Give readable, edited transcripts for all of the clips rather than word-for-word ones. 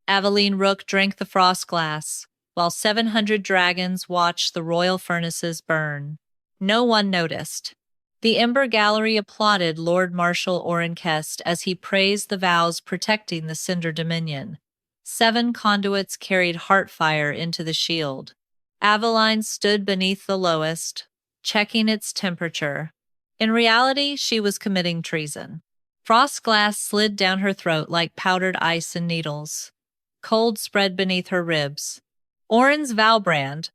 Aveline Rook drank the Frostglass, while 700 dragons watched the royal furnaces burn. No one noticed. The Ember Gallery applauded Lord Marshal Oren Kest as he praised the vows protecting the Cinder Dominion. 7 conduits carried heartfire into the shield. Aveline stood beneath the lowest, checking its temperature. In reality, she was committing treason. Frostglass slid down her throat like powdered ice and needles. Cold spread beneath her ribs. Oren's vow brand,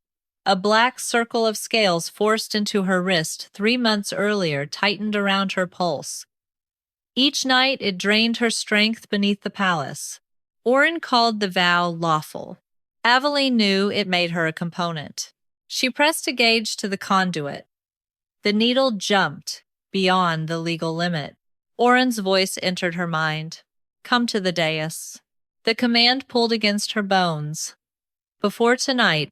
a black circle of scales forced into her wrist 3 months earlier, tightened around her pulse. Each night it drained her strength beneath the palace. Oren called the vow lawful. Aveline knew it made her a component. She pressed a gauge to the conduit. The needle jumped beyond the legal limit. Oren's voice entered her mind. Come to the dais. The command pulled against her bones. Before tonight,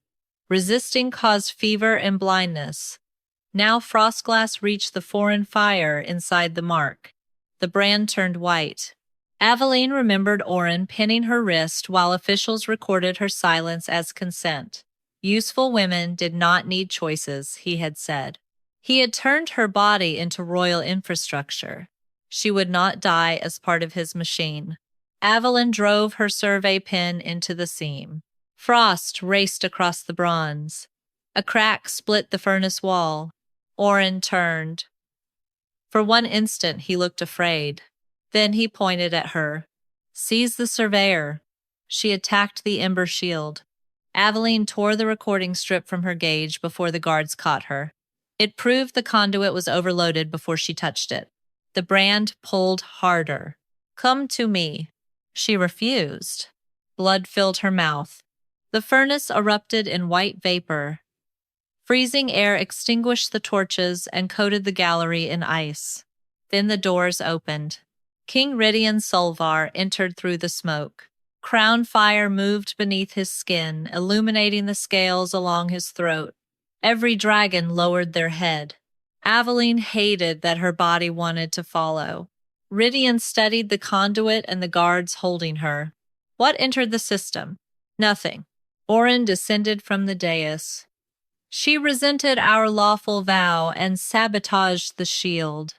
resisting caused fever and blindness. Now Frostglass reached the foreign fire inside the mark. The brand turned white. Aveline remembered Oren pinning her wrist while officials recorded her silence as consent. Useful women did not need choices, he had said. He had turned her body into royal infrastructure. She would not die as part of his machine. Aveline drove her survey pin into the seam. Frost raced across the bronze. A crack split the furnace wall. Oren turned. For one instant he looked afraid. Then he pointed at her. Seize the surveyor. She attacked the ember shield. Aveline tore the recording strip from her gauge before the guards caught her. It proved the conduit was overloaded before she touched it. The brand pulled harder. Come to me. She refused. Blood filled her mouth. The furnace erupted in white vapor. Freezing air extinguished the torches and coated the gallery in ice. Then the doors opened. King Rhydian Solvar entered through the smoke. Crown fire moved beneath his skin, illuminating the scales along his throat. Every dragon lowered their head. Aveline hated that her body wanted to follow. Rhydian studied the conduit and the guards holding her. What entered the system? Nothing. Oren descended from the dais. She resented our lawful vow and sabotaged the shield.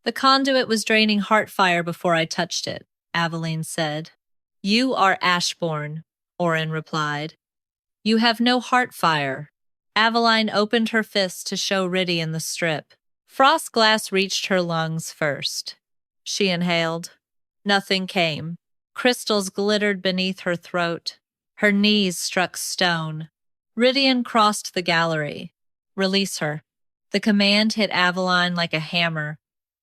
The conduit was draining heartfire before I touched it, Aveline said. You are Ashborn, Oren replied. You have no heartfire. Aveline opened her fist to show Rhydian the strip. Frostglass reached her lungs first. She inhaled. Nothing came. Crystals glittered beneath her throat. Her knees struck stone. Rhydian crossed the gallery. Release her. The command hit Aveline like a hammer.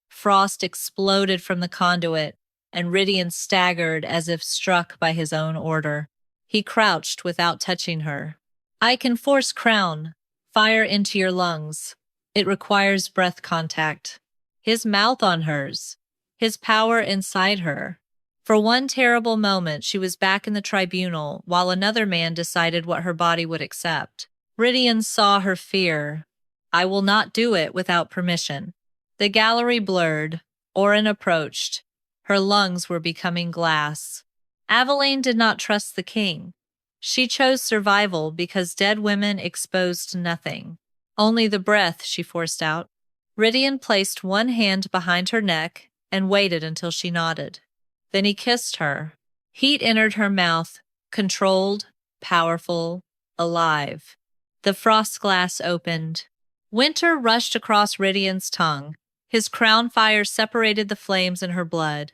Frost exploded from the conduit, and Rhydian staggered as if struck by his own order. He crouched without touching her. I can force crown. Fire into your lungs. It requires breath contact. His mouth on hers. His power inside her. For one terrible moment, she was back in the tribunal, while another man decided what her body would accept. Rhydian saw her fear. I will not do it without permission. The gallery blurred. Oren approached. Her lungs were becoming glass. Aveline did not trust the king. She chose survival because dead women exposed nothing. Only the breath, she forced out. Rhydian placed one hand behind her neck and waited until she nodded. Then he kissed her. Heat entered her mouth, controlled, powerful, alive. The Frostglass opened. Winter rushed across Rhydian's tongue. His crown fire separated the flames in her blood.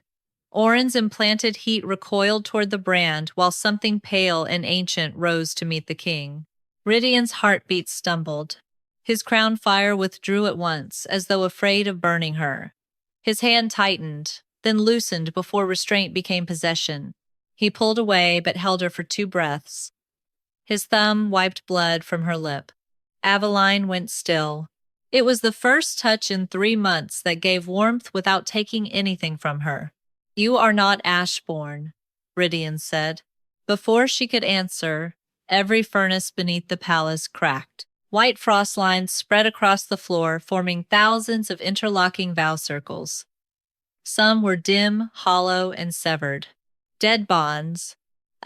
Oren's implanted heat recoiled toward the brand while something pale and ancient rose to meet the king. Rhydian's heartbeat stumbled. His crown fire withdrew at once, as though afraid of burning her. His hand tightened, then loosened before restraint became possession. He pulled away but held her for 2 breaths. His thumb wiped blood from her lip. Aveline went still. It was the first touch in 3 months that gave warmth without taking anything from her. You are not Ashborn, Rhydian said. Before she could answer, every furnace beneath the palace cracked. White frost lines spread across the floor, forming thousands of interlocking vow circles. Some were dim, hollow, and severed. Dead bonds.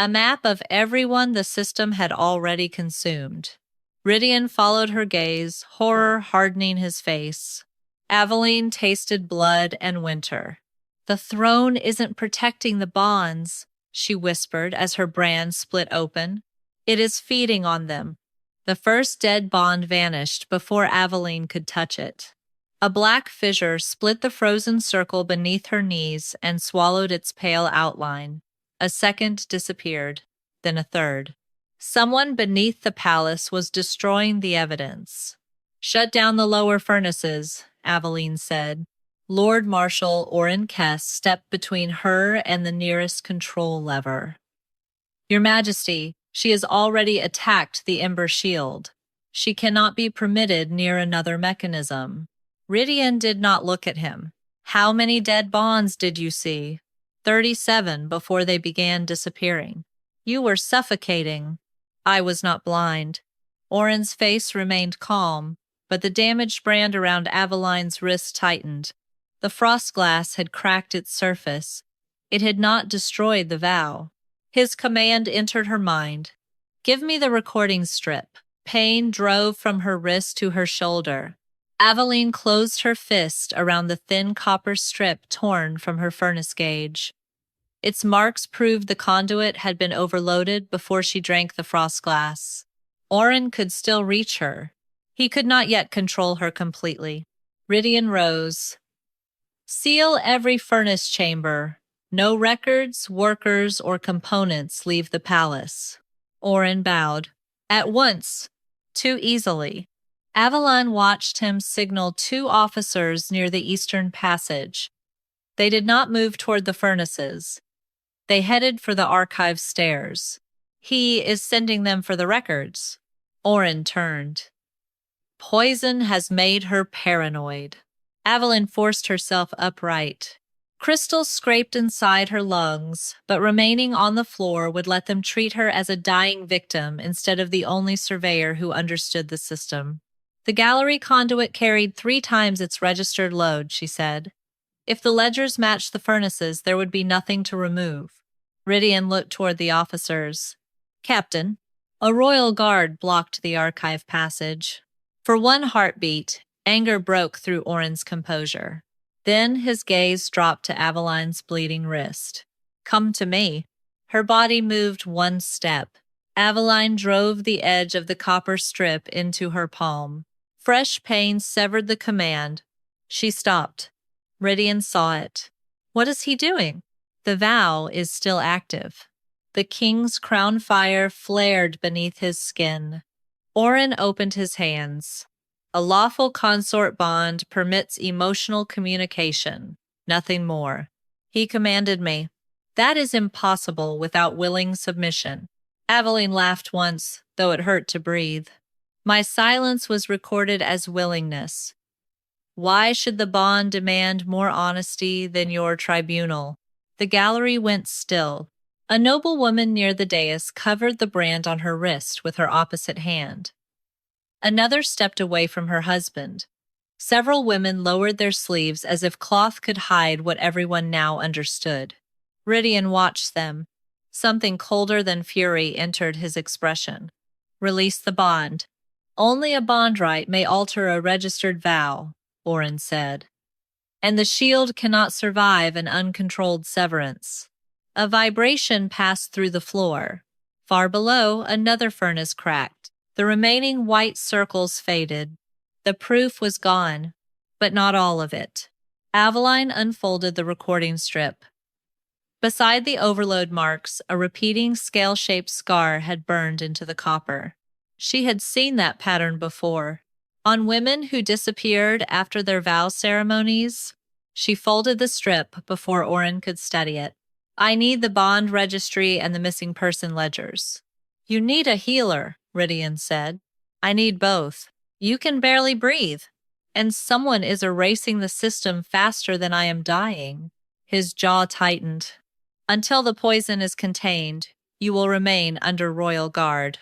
A map of everyone the system had already consumed. Rhydian followed her gaze, horror hardening his face. Aveline tasted blood and winter. "The throne isn't protecting the bonds," she whispered as her brand split open. "It is feeding on them." The first dead bond vanished before Aveline could touch it. A black fissure split the frozen circle beneath her knees and swallowed its pale outline. A second disappeared, then a third. Someone beneath the palace was destroying the evidence. "Shut down the lower furnaces," Aveline said. Lord Marshal Oren Kess stepped between her and the nearest control lever. "Your Majesty, she has already attacked the Ember Shield. She cannot be permitted near another mechanism." Rhydian did not look at him. "How many dead bonds did you see?" 37 before they began disappearing. "You were suffocating." "I was not blind." Oren's face remained calm, but the damaged brand around Aveline's wrist tightened. The Frostglass had cracked its surface. It had not destroyed the vow. His command entered her mind. "Give me the recording strip." Pain drove from her wrist to her shoulder. Aveline closed her fist around the thin copper strip torn from her furnace gauge. Its marks proved the conduit had been overloaded before she drank the Frostglass. Oren could still reach her. He could not yet control her completely. Rhydian rose. "Seal every furnace chamber. No records, workers, or components leave the palace." Oren bowed. "At once." Too easily. Aveline watched him signal 2 officers near the eastern passage. They did not move toward the furnaces. They headed for the archive stairs. "He is sending them for the records." Oren turned. Poison has made her paranoid. Aveline forced herself upright. Crystals scraped inside her lungs, but remaining on the floor would let them treat her as a dying victim instead of the only surveyor who understood the system. "The gallery conduit carried 3 times its registered load," she said. "If the ledgers matched the furnaces, there would be nothing to remove." Rhydian looked toward the officers. "Captain." A royal guard blocked the archive passage. For one heartbeat, anger broke through Oren's composure. Then his gaze dropped to Aveline's bleeding wrist. "Come to me." Her body moved 1 step. Aveline drove the edge of the copper strip into her palm. Fresh pain severed the command. She stopped. Rhydian saw it. "What is he doing?" "The vow is still active." The king's crown fire flared beneath his skin. Oren opened his hands. "A lawful consort bond permits emotional communication, nothing more." He commanded me. "That is impossible without willing submission." Aveline laughed once, though it hurt to breathe. "My silence was recorded as willingness." "Why should the bond demand more honesty than your tribunal?" The gallery went still. A noble woman near the dais covered the brand on her wrist with her opposite hand. Another stepped away from her husband. Several women lowered their sleeves as if cloth could hide what everyone now understood. Rhydian watched them. Something colder than fury entered his expression. "Release the bond." "Only a bond right may alter a registered vow," Oren said. "And the shield cannot survive an uncontrolled severance." A vibration passed through the floor. Far below, another furnace cracked. The remaining white circles faded. The proof was gone, but not all of it. Aveline unfolded the recording strip. Beside the overload marks, a repeating scale-shaped scar had burned into the copper. She had seen that pattern before. On women who disappeared after their vow ceremonies. She folded the strip before Oren could study it. "I need the bond registry and the missing person ledgers." "You need a healer," Rhydian said. "I need both. You can barely breathe. And someone is erasing the system faster than I am dying." His jaw tightened. "Until the poison is contained, you will remain under royal guard."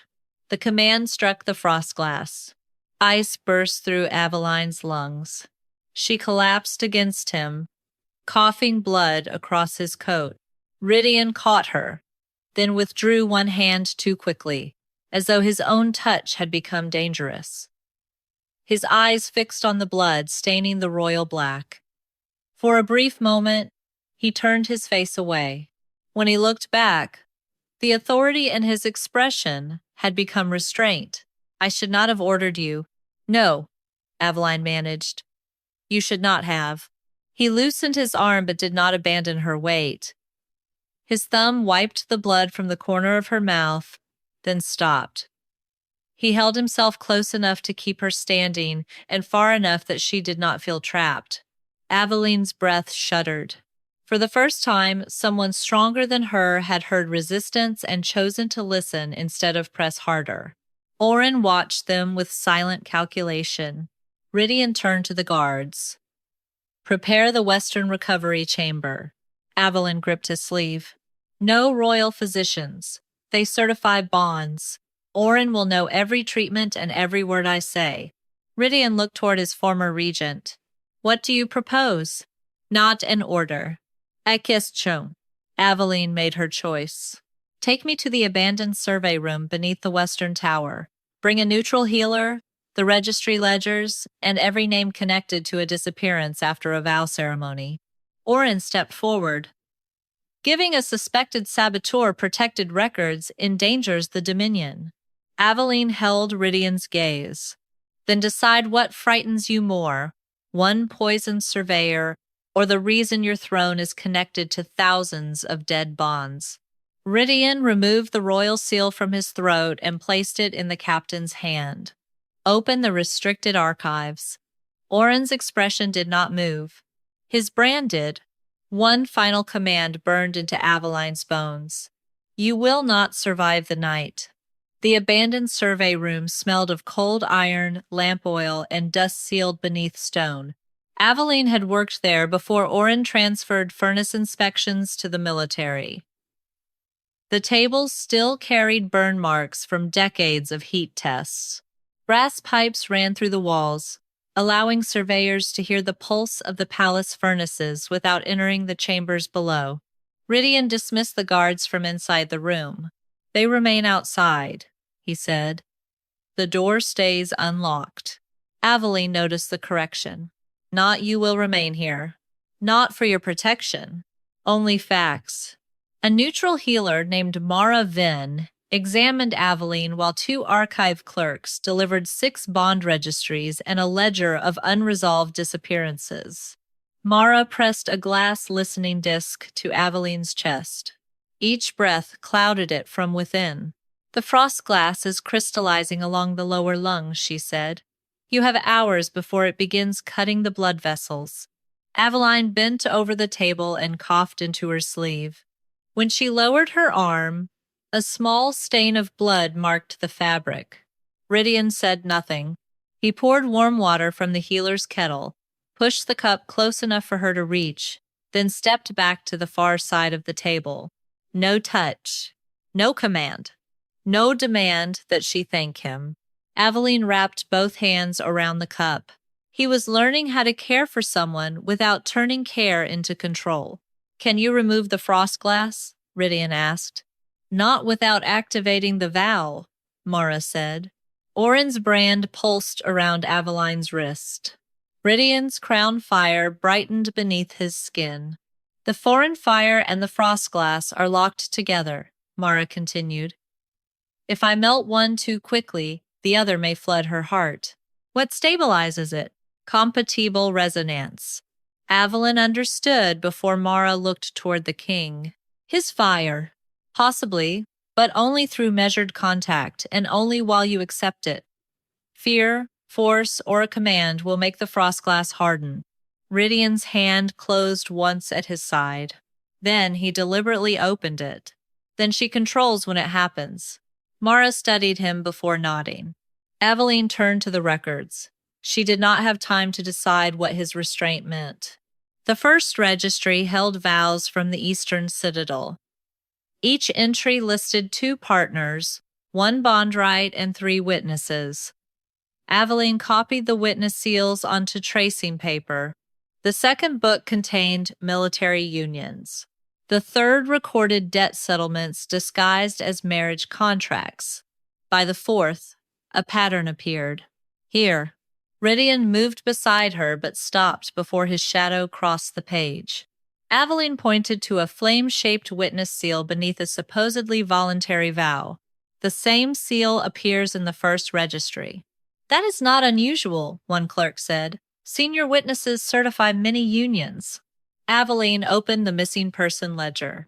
The command struck the Frostglass. Ice burst through Aveline's lungs. She collapsed against him, coughing blood across his coat. Rhydian caught her. then withdrew one hand too quickly, as though his own touch had become dangerous. His eyes fixed on the blood staining the royal black. For a brief moment, he turned his face away. When he looked back, the authority in his expression had become restraint. "I should not have ordered you." "No," Aveline managed. "You should not have." He loosened his arm but did not abandon her weight. His thumb wiped the blood from the corner of her mouth, then stopped. He held himself close enough to keep her standing and far enough that she did not feel trapped. Aveline's breath shuddered. For the first time, someone stronger than her had heard resistance and chosen to listen instead of press harder. Oren watched them with silent calculation. Rhydian turned to the guards. "Prepare the Western Recovery Chamber." Aveline gripped his sleeve. "No royal physicians. They certify bonds. Oren will know every treatment and every word I say." Rhydian looked toward his former regent. "What do you propose?" "Not an order. A question." Aveline made her choice. "Take me to the abandoned survey room beneath the western tower. Bring a neutral healer, the registry ledgers, and every name connected to a disappearance after a vow ceremony." Oren stepped forward. "Giving a suspected saboteur protected records endangers the Dominion." Aveline held Rhydian's gaze. "Then decide what frightens you more, one poisoned surveyor or the reason your throne is connected to thousands of dead bonds." Rhydian removed the royal seal from his throat and placed it in the captain's hand. "Open the restricted archives." Oren's expression did not move. His brand did. One final command burned into Aveline's bones. "You will not survive the night." The abandoned survey room smelled of cold iron, lamp oil, and dust sealed beneath stone. Aveline had worked there before Oren transferred furnace inspections to the military. The tables still carried burn marks from decades of heat tests. Brass pipes ran through the walls, allowing surveyors to hear the pulse of the palace furnaces without entering the chambers below. Rhydian dismissed the guards from inside the room. "They remain outside," he said. "The door stays unlocked." Aveline noticed the correction. "Not you will remain here. Not for your protection. Only facts." A neutral healer named Mara Vin examined Aveline while two archive clerks delivered 6 bond registries and a ledger of unresolved disappearances. Mara pressed a glass listening disc to Aveline's chest. Each breath clouded it from within. "The Frostglass is crystallizing along the lower lungs," she said. "You have hours before it begins cutting the blood vessels." Aveline bent over the table and coughed into her sleeve. When she lowered her arm, a small stain of blood marked the fabric. Rhydian said nothing. He poured warm water from the healer's kettle, pushed the cup close enough for her to reach, then stepped back to the far side of the table. No touch, no command, no demand that she thank him. Aveline wrapped both hands around the cup. He was learning how to care for someone without turning care into control. "Can you remove the Frostglass?" Rhydian asked. "Not without activating the vow," Mara said. Oren's brand pulsed around Aveline's wrist. Rhydian's crown fire brightened beneath his skin. "The foreign fire and the Frostglass are locked together," Mara continued. "If I melt one too quickly, the other may flood her heart." "What stabilizes it?" "Compatible resonance." Aveline understood before Mara looked toward the king. "His fire." "Possibly, but only through measured contact and only while you accept it. Fear, force, or a command will make the Frostglass harden." Rhydian's hand closed once at his side. Then he deliberately opened it. "Then she controls when it happens." Mara studied him before nodding. Aveline turned to the records. She did not have time to decide what his restraint meant. The first registry held vows from the Eastern Citadel. Each entry listed 2 partners, 1 bondrite, and 3 witnesses. Aveline copied the witness seals onto tracing paper. The second book contained military unions. The third recorded debt settlements disguised as marriage contracts. By the fourth, a pattern appeared. Here. Rhydian moved beside her but stopped before his shadow crossed the page. Aveline pointed to a flame-shaped witness seal beneath a supposedly voluntary vow. The same seal appears in the first registry. That is not unusual, one clerk said. Senior witnesses certify many unions. Aveline opened the missing person ledger.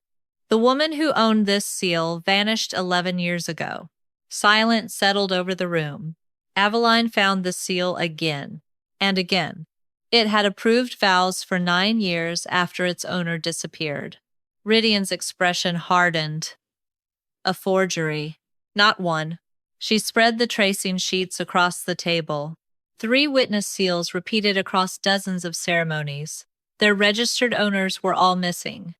The woman who owned this seal vanished 11 years ago. Silence settled over the room. Aveline found the seal again and again. It had approved vows for 9 years after its owner disappeared. Rhydian's expression hardened. A forgery. Not one. She spread the tracing sheets across the table. 3 witness seals repeated across dozens of ceremonies. Their registered owners were all missing.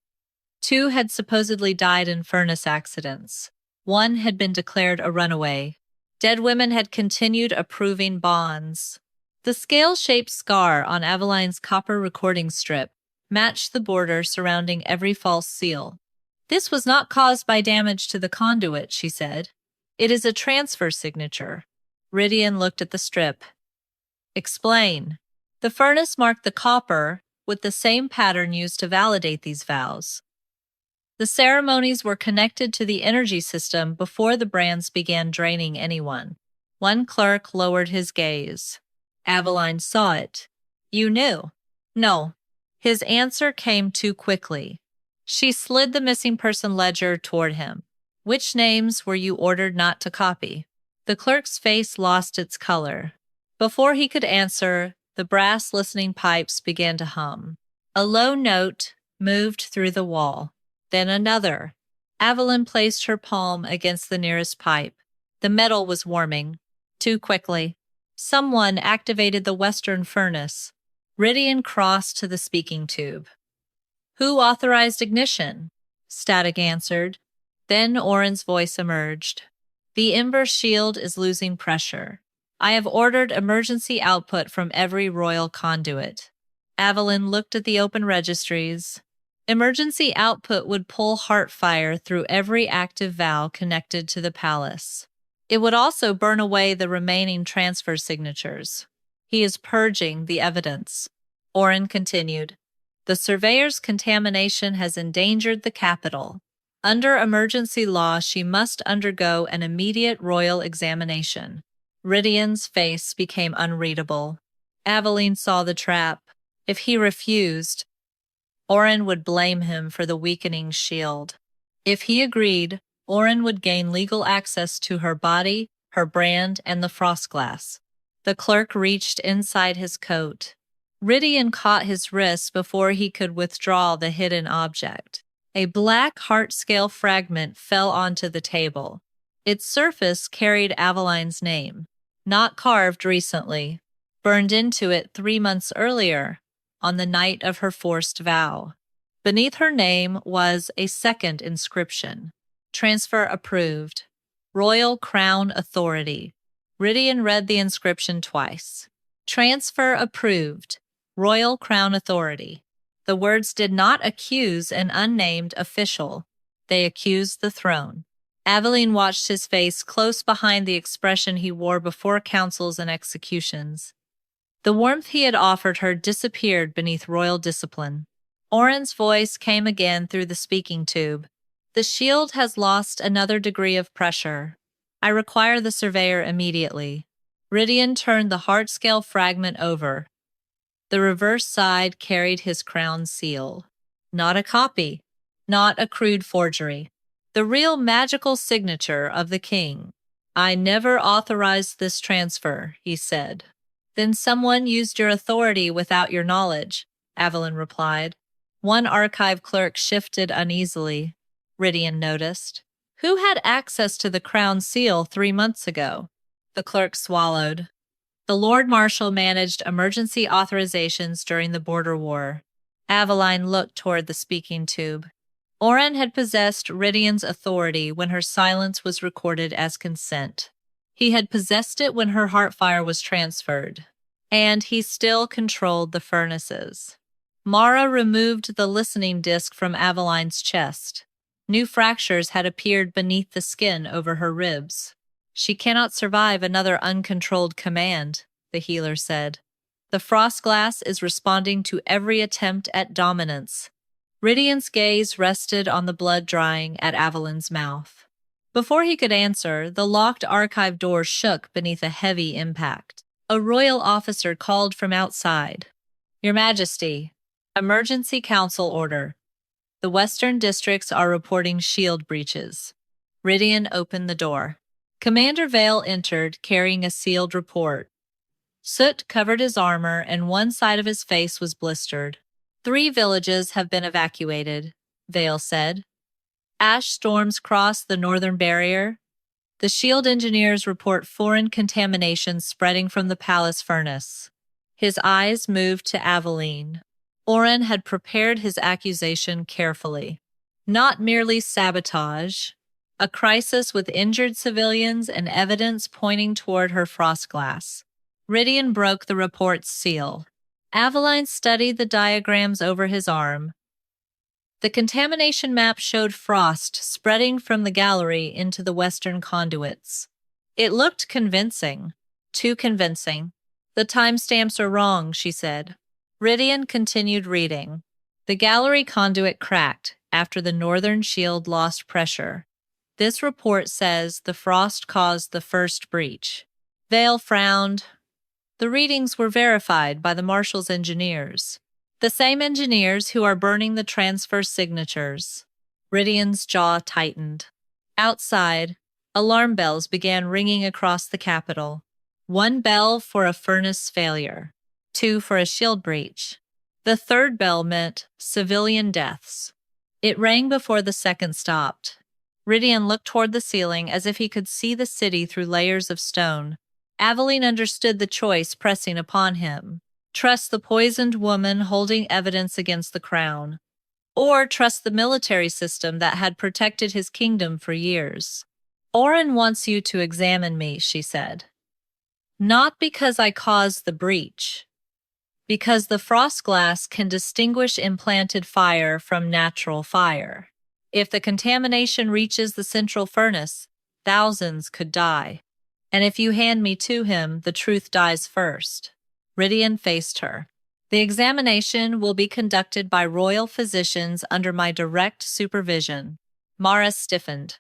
2 had supposedly died in furnace accidents. 1 had been declared a runaway. Dead women had continued approving bonds. The scale-shaped scar on Aveline's copper recording strip matched the border surrounding every false seal. This was not caused by damage to the conduit, she said. It is a transfer signature. Rhydian looked at the strip. Explain. The furnace marked the copper with the same pattern used to validate these vows. The ceremonies were connected to the energy system before the brands began draining anyone. One clerk lowered his gaze. Aveline saw it. You knew? No. His answer came too quickly. She slid the missing person ledger toward him. Which names were you ordered not to copy? The clerk's face lost its color. Before he could answer, the brass listening pipes began to hum. A low note moved through the wall. Then another. Aveline placed her palm against the nearest pipe. The metal was warming. Too quickly. Someone activated the western furnace. Rhydian crossed to the speaking tube. Who authorized ignition? Static answered. Then Oren's voice emerged. The ember shield is losing pressure. I have ordered emergency output from every royal conduit. Aveline looked at the open registries. Emergency output would pull heart fire through every active vow connected to the palace. It would also burn away the remaining transfer signatures. He is purging the evidence. Oren continued. The surveyor's contamination has endangered the capital. Under emergency law, she must undergo an immediate royal examination. Rhydian's face became unreadable. Aveline saw the trap. If he refused, Oren would blame him for the weakening shield. If he agreed, Oren would gain legal access to her body, her brand, and the Frostglass. The clerk reached inside his coat. Rhydian caught his wrist before he could withdraw the hidden object. A black heart-scale fragment fell onto the table. Its surface carried Aveline's name, not carved recently, burned into it 3 months earlier, on the night of her forced vow. Beneath her name was a second inscription. Transfer approved. Royal Crown Authority. Rhydian read the inscription twice. Transfer approved. Royal Crown Authority. The words did not accuse an unnamed official. They accused the throne. Aveline watched his face close behind the expression he wore before councils and executions. The warmth he had offered her disappeared beneath royal discipline. Oren's voice came again through the speaking tube. The shield has lost another degree of pressure. I require the surveyor immediately. Rhydian turned the heart-scale fragment over. The reverse side carried his crown seal. Not a copy. Not a crude forgery. The real magical signature of the king. I never authorized this transfer, he said. Then someone used your authority without your knowledge, Aveline replied. One archive clerk shifted uneasily. Rhydian noticed. Who had access to the crown seal 3 months ago? The clerk swallowed. The Lord Marshal managed emergency authorizations during the border war. Aveline looked toward the speaking tube. Oren had possessed Rhydian's authority when her silence was recorded as consent. He had possessed it when her heart fire was transferred. And he still controlled the furnaces. Mara removed the listening disc from Aveline's chest. New fractures had appeared beneath the skin over her ribs. She cannot survive another uncontrolled command, the healer said. The Frostglass is responding to every attempt at dominance. Rhydian's gaze rested on the blood drying at Aveline's mouth. Before he could answer, the locked archive door shook beneath a heavy impact. A royal officer called from outside. Your Majesty, emergency council order. The Western districts are reporting shield breaches. Rhydian opened the door. Commander Vale entered, carrying a sealed report. Soot covered his armor, and one side of his face was blistered. 3 villages have been evacuated, Vale said. Ash storms cross the northern barrier. The shield engineers report foreign contamination spreading from the palace furnace. His eyes moved to Aveline. Oren had prepared his accusation carefully. Not merely sabotage, a crisis with injured civilians and evidence pointing toward her Frostglass. Rhydian broke the report's seal. Aveline studied the diagrams over his arm. The contamination map showed frost spreading from the gallery into the western conduits. It looked convincing. Too convincing. The timestamps are wrong, she said. Rhydian continued reading. The gallery conduit cracked after the northern shield lost pressure. This report says the frost caused the first breach. Vale frowned. The readings were verified by the Marshal's engineers. The same engineers who are burning the transfer signatures. Rhydian's jaw tightened. Outside, alarm bells began ringing across the capital. 1 bell for a furnace failure. 2 for a shield breach. The 3rd bell meant civilian deaths. It rang before the second stopped. Rhydian looked toward the ceiling as if he could see the city through layers of stone. Aveline understood the choice pressing upon him. Trust the poisoned woman holding evidence against the crown. Or trust the military system that had protected his kingdom for years. Oren wants you to examine me, she said. Not because I caused the breach. Because the Frostglass can distinguish implanted fire from natural fire. If the contamination reaches the central furnace, thousands could die. And if you hand me to him, the truth dies first. Rhydian faced her. The examination will be conducted by royal physicians under my direct supervision. Mara stiffened.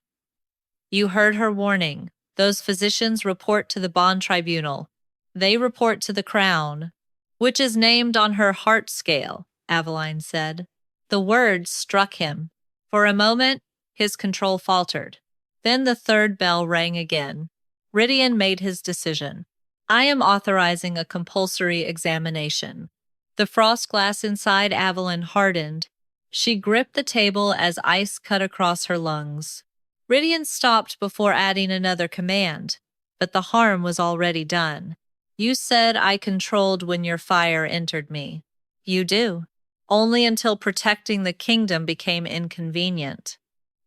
You heard her warning. Those physicians report to the Bond Tribunal. They report to the Crown, which is named on her heart scale, Aveline said. The words struck him. For a moment, his control faltered. Then the 3rd bell rang again. Rhydian made his decision. I am authorizing a compulsory examination. The Frostglass inside Aveline hardened. She gripped the table as ice cut across her lungs. Rhydian stopped before adding another command, but the harm was already done. You said I controlled when your fire entered me. You do. Only until protecting the kingdom became inconvenient.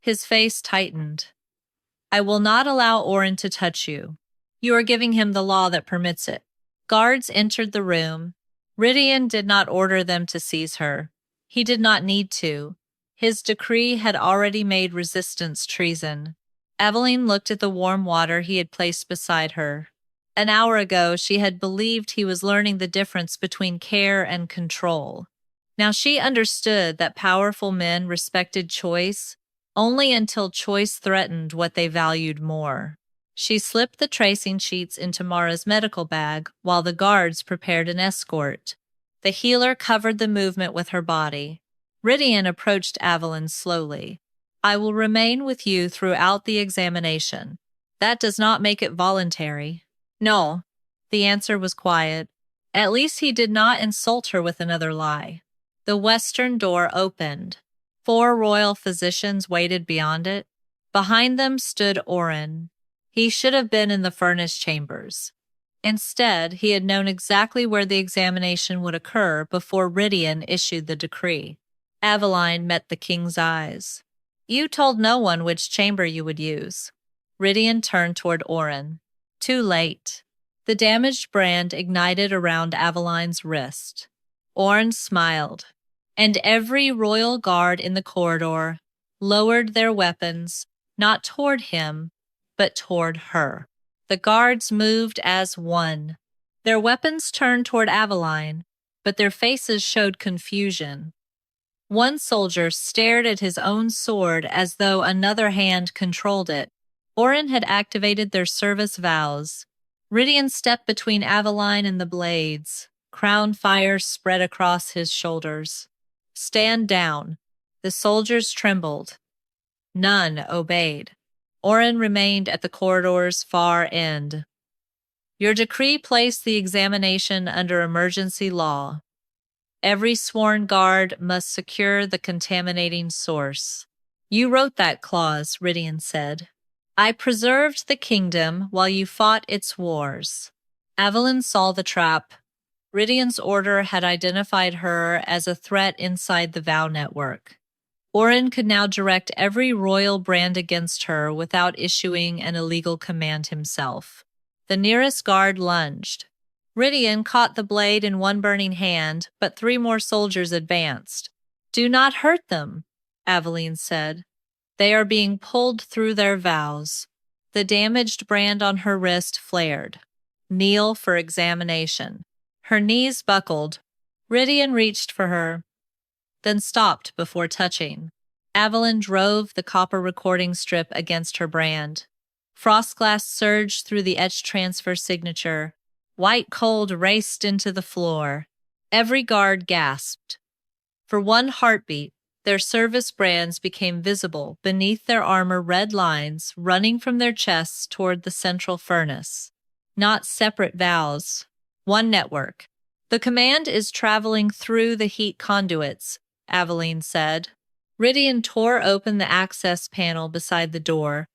His face tightened. I will not allow Oren to touch you. You are giving him the law that permits it. Guards entered the room. Rhydian did not order them to seize her. He did not need to. His decree had already made resistance treason. Aveline looked at the warm water he had placed beside her. An hour ago, she had believed he was learning the difference between care and control. Now she understood that powerful men respected choice only until choice threatened what they valued more. She slipped the tracing sheets into Mara's medical bag while the guards prepared an escort. The healer covered the movement with her body. Rhydian approached Aveline slowly. I will remain with you throughout the examination. That does not make it voluntary. No. The answer was quiet. At least he did not insult her with another lie. The western door opened. 4 royal physicians waited beyond it. Behind them stood Oren. He should have been in the furnace chambers. Instead, he had known exactly where the examination would occur before Rhydian issued the decree. Aveline met the king's eyes. You told no one which chamber you would use. Rhydian turned toward Oren. Too late. The damaged brand ignited around Aveline's wrist. Oren smiled. and every royal guard in the corridor lowered their weapons, not toward him, but toward her. The guards moved as one. Their weapons turned toward Aveline, but their faces showed confusion. One soldier stared at his own sword as though another hand controlled it. Orin had activated their service vows. Rhydian stepped between Aveline and the blades. Crown fire spread across his shoulders. "Stand down." The soldiers trembled. None obeyed. Orin remained at the corridor's far end. "Your decree placed the examination under emergency law. Every sworn guard must secure the contaminating source." "You wrote that clause," Rhydian said. "I preserved the kingdom while you fought its wars." Aveline saw the trap. Rhydian's order had identified her as a threat inside the vow network. Orin could now direct every royal brand against her without issuing an illegal command himself. The nearest guard lunged. Rhydian caught the blade in one burning hand, but 3 more soldiers advanced. "Do not hurt them," Aveline said. "They are being pulled through their vows." The damaged brand on her wrist flared. "Kneel for examination." Her knees buckled. Rhydian reached for her, then stopped before touching. Aveline drove the copper recording strip against her brand. Frostglass surged through the etched transfer signature. White cold raced into the floor. Every guard gasped. For one heartbeat, their service brands became visible beneath their armor, red lines running from their chests toward the central furnace. Not separate vows. One network. "The command is traveling through the heat conduits," Aveline said. Rhydian tore open the access panel beside the door.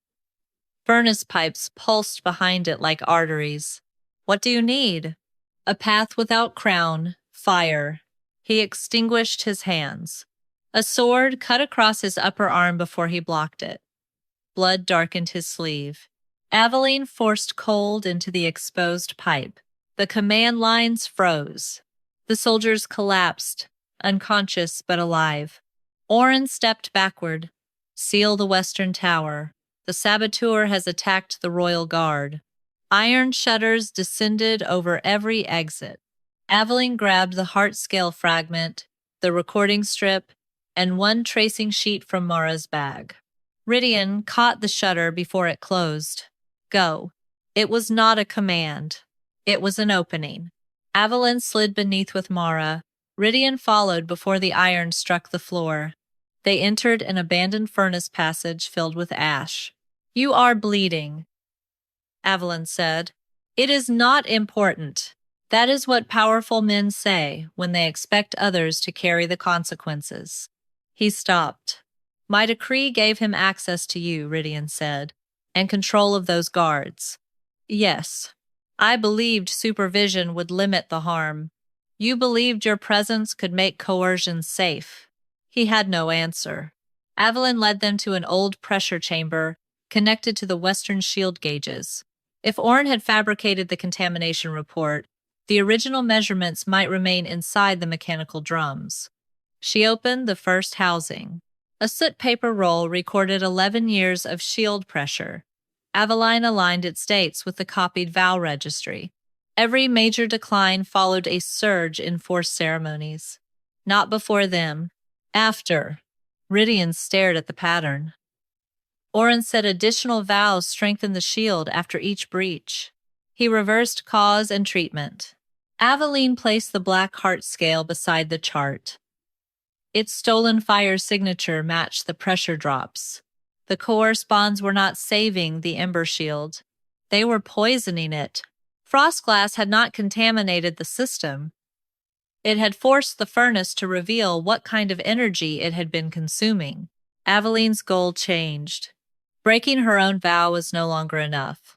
Furnace pipes pulsed behind it like arteries. "What do you need?" "A path without crown, fire." He extinguished his hands. A sword cut across his upper arm before he blocked it. Blood darkened his sleeve. Aveline forced cold into the exposed pipe. The command lines froze. The soldiers collapsed, unconscious but alive. Orin stepped backward. "Seal the western tower. The saboteur has attacked the royal guard." Iron shutters descended over every exit. Aveline grabbed the heart scale fragment, the recording strip, and one tracing sheet from Mara's bag. Rhydian caught the shutter before it closed. "Go." It was not a command. It was an opening. Aveline slid beneath with Mara. Rhydian followed before the iron struck the floor. They entered an abandoned furnace passage filled with ash. "You are bleeding," Aveline said. "It is not important." That is what powerful men say when they expect others to carry the consequences. He stopped. "My decree gave him access to you," Rhydian said, "and control of those guards." "Yes. I believed supervision would limit the harm. You believed your presence could make coercion safe." He had no answer. Aveline led them to an old pressure chamber connected to the western shield gauges. If Orin had fabricated the contamination report, the original measurements might remain inside the mechanical drums. She opened the first housing. A soot paper roll recorded 11 years of shield pressure. Aveline aligned its dates with the copied vow registry. Every major decline followed a surge in forced ceremonies. Not before them. After. Rhydian stared at the pattern. Orin said additional vows strengthened the shield after each breach. He reversed cause and treatment. Aveline placed the black heart scale beside the chart. Its stolen fire signature matched the pressure drops. The coerce bonds were not saving the ember shield. They were poisoning it. Frostglass had not contaminated the system. It had forced the furnace to reveal what kind of energy it had been consuming. Aveline's goal changed. Breaking her own vow was no longer enough.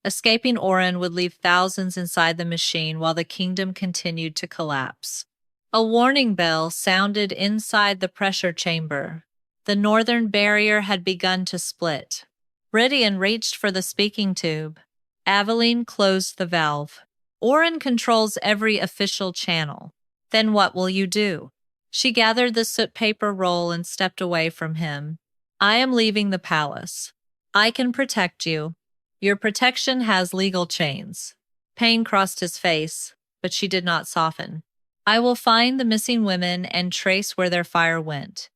Escaping Orin would leave thousands inside the machine while the kingdom continued to collapse. A warning bell sounded inside the pressure chamber. The northern barrier had begun to split. Rhydian reached for the speaking tube. Aveline closed the valve. "Orin controls every official channel. Then what will you do?" She gathered the soot paper roll and stepped away from him. I am leaving the palace. I can protect you. Your protection has legal chains. Pain crossed his face, but she did not soften. I will find the missing women and trace where their fire went.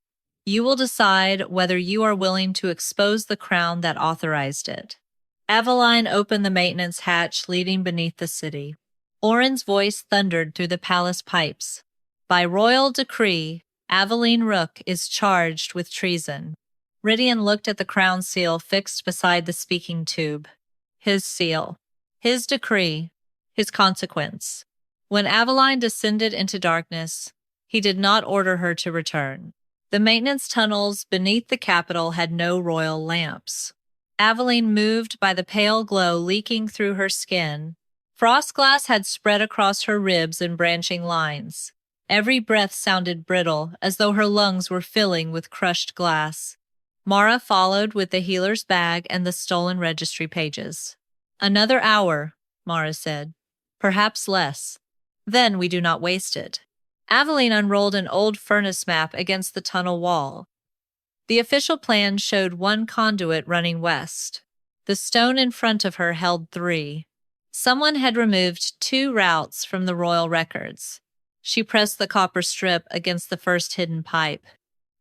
You will decide whether you are willing to expose the crown that authorized it. Aveline opened the maintenance hatch leading beneath the city. Oren's voice thundered through the palace pipes. By royal decree, Aveline Rook is charged with treason. Rhydian looked at the crown seal fixed beside the speaking tube. His seal. His decree. His consequence. When Aveline descended into darkness, he did not order her to return. The maintenance tunnels beneath the capital had no royal lamps. Aveline moved by the pale glow leaking through her skin. Frostglass had spread across her ribs in branching lines. Every breath sounded brittle, as though her lungs were filling with crushed glass. Mara followed with the healer's bag and the stolen registry pages. Another hour, Mara said. Perhaps less. Then we do not waste it. Aveline unrolled an old furnace map against the tunnel wall. The official plan showed one conduit running west. The stone in front of her held 3. Someone had removed 2 routes from the royal records. She pressed the copper strip against the first hidden pipe.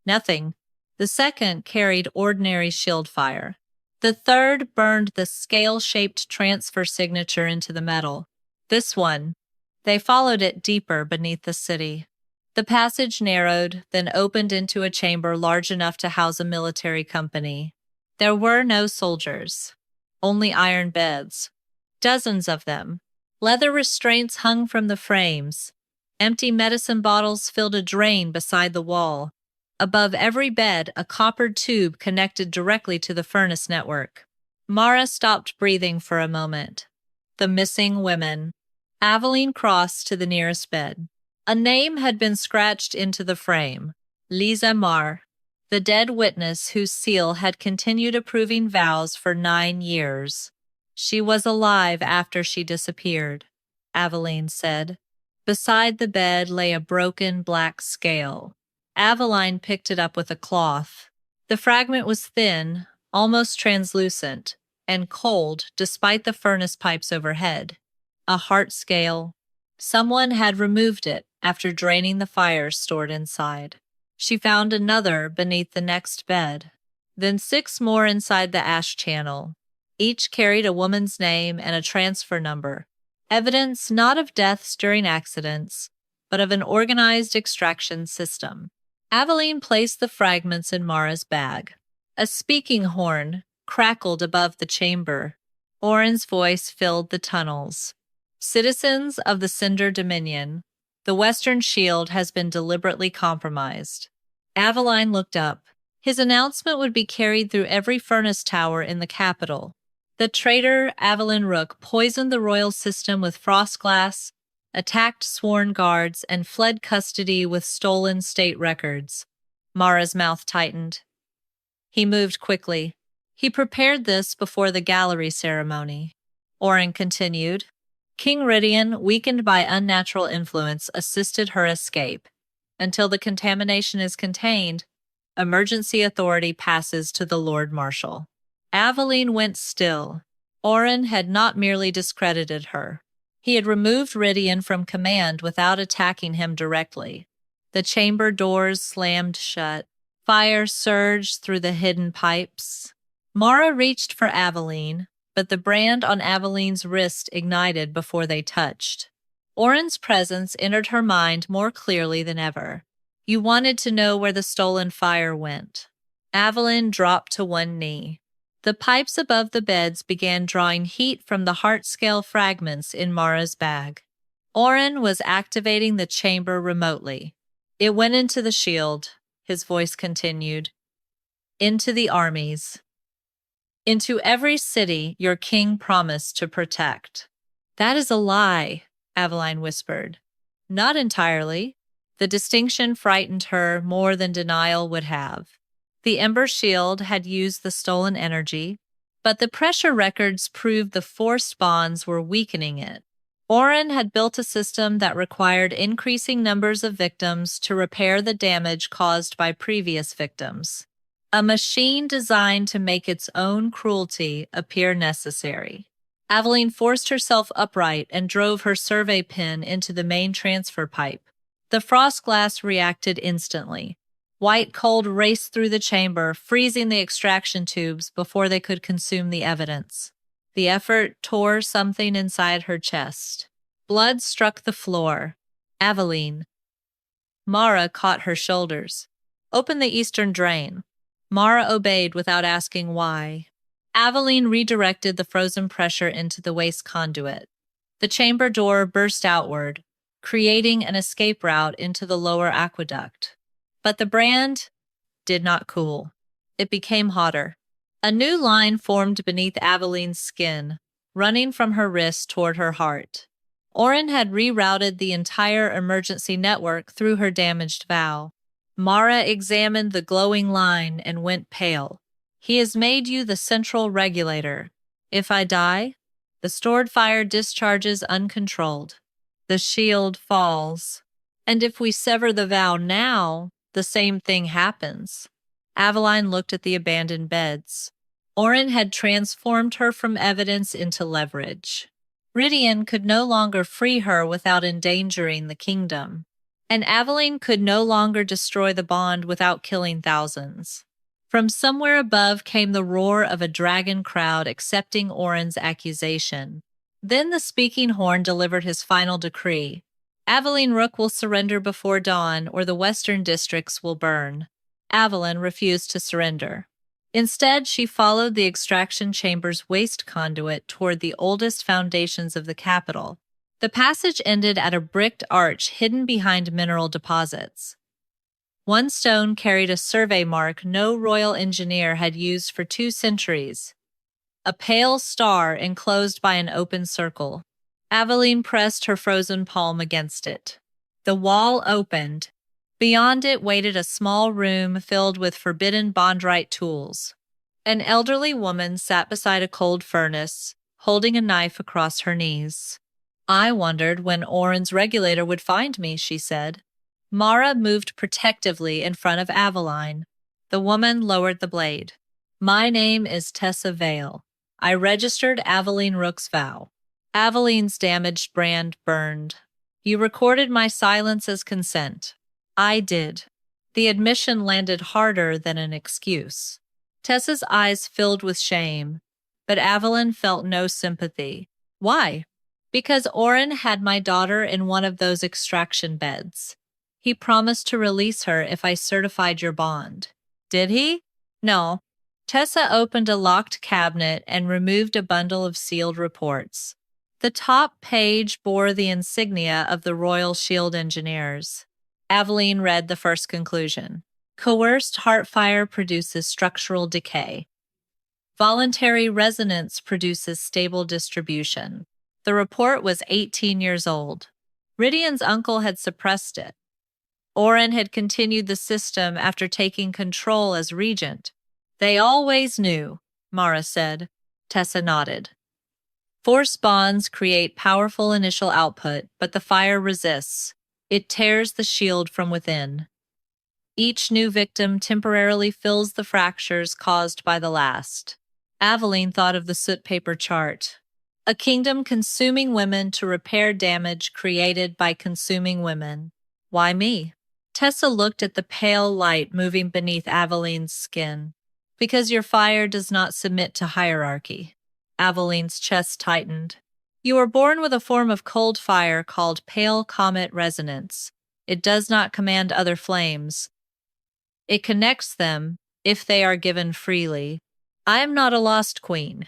Nothing. The second carried ordinary shield fire. The third burned the scale-shaped transfer signature into the metal. This one. They followed it deeper beneath the city. The passage narrowed, then opened into a chamber large enough to house a military company. There were no soldiers, only iron beds. Dozens of them. Leather restraints hung from the frames. Empty medicine bottles filled a drain beside the wall. Above every bed, a copper tube connected directly to the furnace network. Mara stopped breathing for a moment. The missing women. Aveline crossed to the nearest bed. A name had been scratched into the frame. Lisa Mar, the dead witness whose seal had continued approving vows for 9 years. She was alive after she disappeared, Aveline said. Beside the bed lay a broken black scale. Aveline picked it up with a cloth. The fragment was thin, almost translucent, and cold despite the furnace pipes overhead. A heart scale. Someone had removed it after draining the fire stored inside. She found another beneath the next bed, then 6 more inside the ash channel. Each carried a woman's name and a transfer number, evidence not of deaths during accidents, but of an organized extraction system. Aveline placed the fragments in Mara's bag. A speaking horn crackled above the chamber. Oren's voice filled the tunnels. Citizens of the Cinder Dominion, the Western Shield has been deliberately compromised. Aveline looked up. His announcement would be carried through every furnace tower in the capital. The traitor Aveline Rook poisoned the royal system with Frostglass, attacked sworn guards, and fled custody with stolen state records. Mara's mouth tightened. He moved quickly. He prepared this before the gallery ceremony. Oren continued. King Rhydian, weakened by unnatural influence, assisted her escape. Until the contamination is contained, emergency authority passes to the Lord Marshal. Aveline went still. Oren had not merely discredited her. He had removed Rhydian from command without attacking him directly. The chamber doors slammed shut. Fire surged through the hidden pipes. Mara reached for Aveline, but the brand on Aveline's wrist ignited before they touched. Oren's presence entered her mind more clearly than ever. You wanted to know where the stolen fire went. Aveline dropped to one knee. The pipes above the beds began drawing heat from the heart scale fragments in Mara's bag. Oren was activating the chamber remotely. It went into the shield, his voice continued. Into the armies. Into every city your king promised to protect. That is a lie, Aveline whispered. Not entirely. The distinction frightened her more than denial would have. The Ember Shield had used the stolen energy, but the pressure records proved the forced bonds were weakening it. Oren had built a system that required increasing numbers of victims to repair the damage caused by previous victims. A machine designed to make its own cruelty appear necessary. Aveline forced herself upright and drove her survey pin into the main transfer pipe. The Frostglass reacted instantly. White cold raced through the chamber, freezing the extraction tubes before they could consume the evidence. The effort tore something inside her chest. Blood struck the floor. Aveline. Mara caught her shoulders. Open the eastern drain. Mara obeyed without asking why. Aveline redirected the frozen pressure into the waste conduit. The chamber door burst outward, creating an escape route into the lower aqueduct. But the brand did not cool. It became hotter. A new line formed beneath Aveline's skin, running from her wrist toward her heart. Oren had rerouted the entire emergency network through her damaged vow. Mara examined the glowing line and went pale. He has made you the central regulator. If I die, the stored fire discharges uncontrolled. The shield falls. And if we sever the vow now, the same thing happens. Aveline looked at the abandoned beds. Oren had transformed her from evidence into leverage. Rhydian could no longer free her without endangering the kingdom, and Aveline could no longer destroy the bond without killing thousands. From somewhere above came the roar of a dragon crowd accepting Oren's accusation. Then the speaking horn delivered his final decree. Aveline Rook will surrender before dawn, or the western districts will burn. Aveline refused to surrender. Instead, she followed the extraction chamber's waste conduit toward the oldest foundations of the capital. The passage ended at a bricked arch hidden behind mineral deposits. One stone carried a survey mark no royal engineer had used for 2 centuries. A pale star enclosed by an open circle. Aveline pressed her frozen palm against it. The wall opened. Beyond it waited a small room filled with forbidden bondrite tools. An elderly woman sat beside a cold furnace, holding a knife across her knees. I wondered when Oren's regulator would find me, she said. Mara moved protectively in front of Aveline. The woman lowered the blade. My name is Tessa Vale. I registered Aveline Rook's vow. Aveline's damaged brand burned. You recorded my silence as consent. I did. The admission landed harder than an excuse. Tessa's eyes filled with shame, but Aveline felt no sympathy. Why? Because Oren had my daughter in one of those extraction beds. He promised to release her if I certified your bond. Did he? No. Tessa opened a locked cabinet and removed a bundle of sealed reports. The top page bore the insignia of the Royal Shield Engineers. Aveline read the first conclusion. Coerced heart fire produces structural decay. Voluntary resonance produces stable distribution. The report was 18 years old. Rhydian's uncle had suppressed it. Oren had continued the system after taking control as regent. They always knew, Mara said. Tessa nodded. Force bonds create powerful initial output, but the fire resists. It tears the shield from within. Each new victim temporarily fills the fractures caused by the last. Aveline thought of the soot paper chart. A kingdom consuming women to repair damage created by consuming women. Why me? Tessa looked at the pale light moving beneath Aveline's skin. Because your fire does not submit to hierarchy. Aveline's chest tightened. You were born with a form of cold fire called pale comet resonance. It does not command other flames. It connects them, if they are given freely. I am not a lost queen.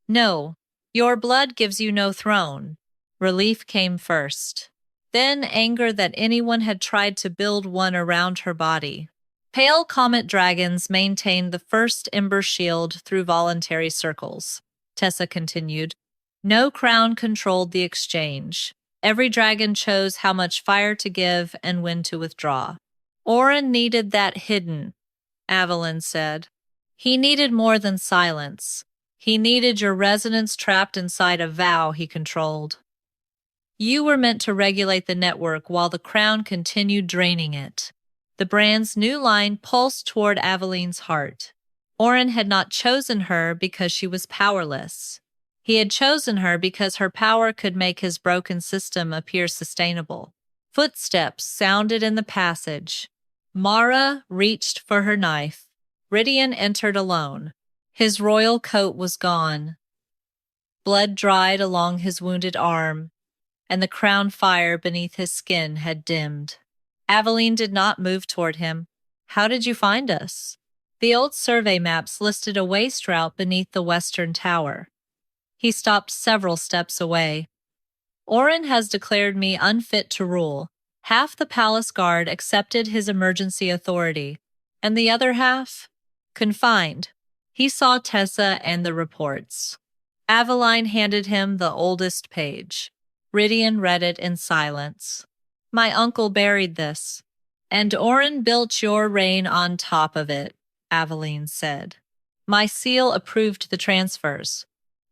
No, your blood gives you no throne. Relief came first. Then anger that anyone had tried to build one around her body. Pale comet dragons maintained the first ember shield through voluntary circles. Tessa continued. No crown controlled the exchange. Every dragon chose how much fire to give and when to withdraw. Oren needed that hidden, Aveline said. He needed more than silence. He needed your resonance trapped inside a vow he controlled. You were meant to regulate the network while the crown continued draining it. The brand's new line pulsed toward Aveline's heart. Orin had not chosen her because she was powerless. He had chosen her because her power could make his broken system appear sustainable. Footsteps sounded in the passage. Mara reached for her knife. Rhydian entered alone. His royal coat was gone. Blood dried along his wounded arm, and the crown fire beneath his skin had dimmed. Aveline did not move toward him. How did you find us? The old survey maps listed a waste route beneath the western tower. He stopped several steps away. Orin has declared me unfit to rule. Half the palace guard accepted his emergency authority, and the other half? Confined. He saw Tessa and the reports. Aveline handed him the oldest page. Rhydian read it in silence. My uncle buried this, and Orin built your reign on top of it, Aveline said. My seal approved the transfers.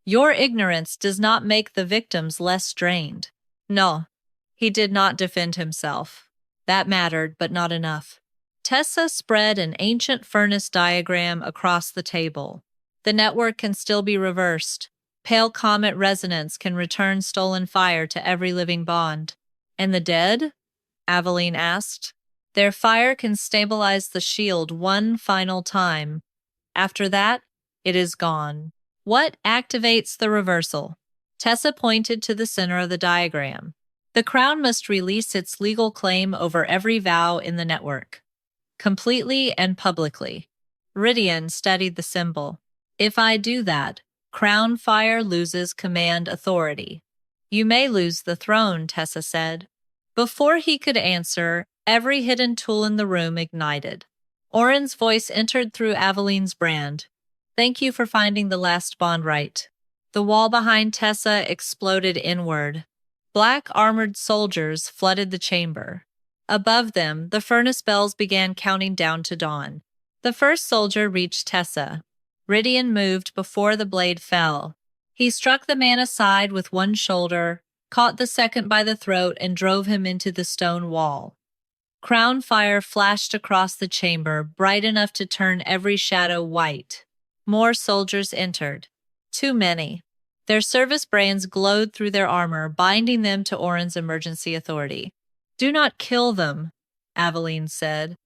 Your ignorance does not make the victims less drained. No, he did not defend himself. That mattered, but not enough. Tessa spread an ancient furnace diagram across the table. The network can still be reversed. Pale comet resonance can return stolen fire to every living bond. And the dead? Aveline asked. Their fire can stabilize the shield one final time. After that, it is gone. What activates the reversal? Tessa pointed to the center of the diagram. The crown must release its legal claim over every vow in the network, completely and publicly. Rhydian studied the symbol. If I do that, crown fire loses command authority. You may lose the throne, Tessa said. Before he could answer, every hidden tool in the room ignited. Orin's voice entered through Aveline's brand. Thank you for finding the last bond right. The wall behind Tessa exploded inward. Black armored soldiers flooded the chamber. Above them, the furnace bells began counting down to dawn. The first soldier reached Tessa. Rhydian moved before the blade fell. He struck the man aside with one shoulder, caught the second by the throat, and drove him into the stone wall. Crown fire flashed across the chamber, bright enough to turn every shadow white. More soldiers entered. Too many. Their service brands glowed through their armor, binding them to Orin's emergency authority. Do not kill them, Aveline said.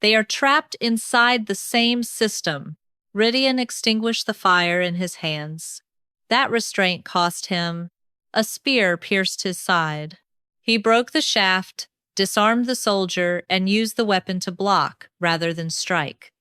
They are trapped inside the same system. Rhydian extinguished the fire in his hands. That restraint cost him. A spear pierced his side. He broke the shaft, disarmed the soldier, and used the weapon to block rather than strike.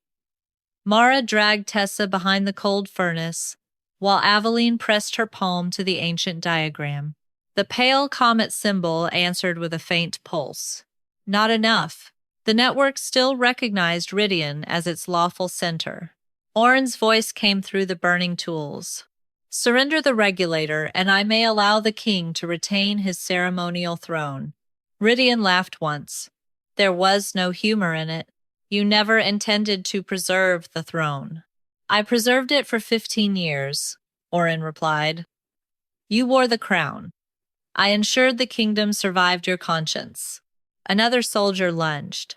Mara dragged Tessa behind the cold furnace, while Aveline pressed her palm to the ancient diagram. The pale comet symbol answered with a faint pulse. Not enough. The network still recognized Rhydian as its lawful center. Orin's voice came through the burning tools. Surrender the regulator, and I may allow the king to retain his ceremonial throne. Rhydian laughed once. There was no humor in it. You never intended to preserve the throne. I preserved it for 15 years, Orin replied. You wore the crown. I ensured the kingdom survived your conscience. Another soldier lunged.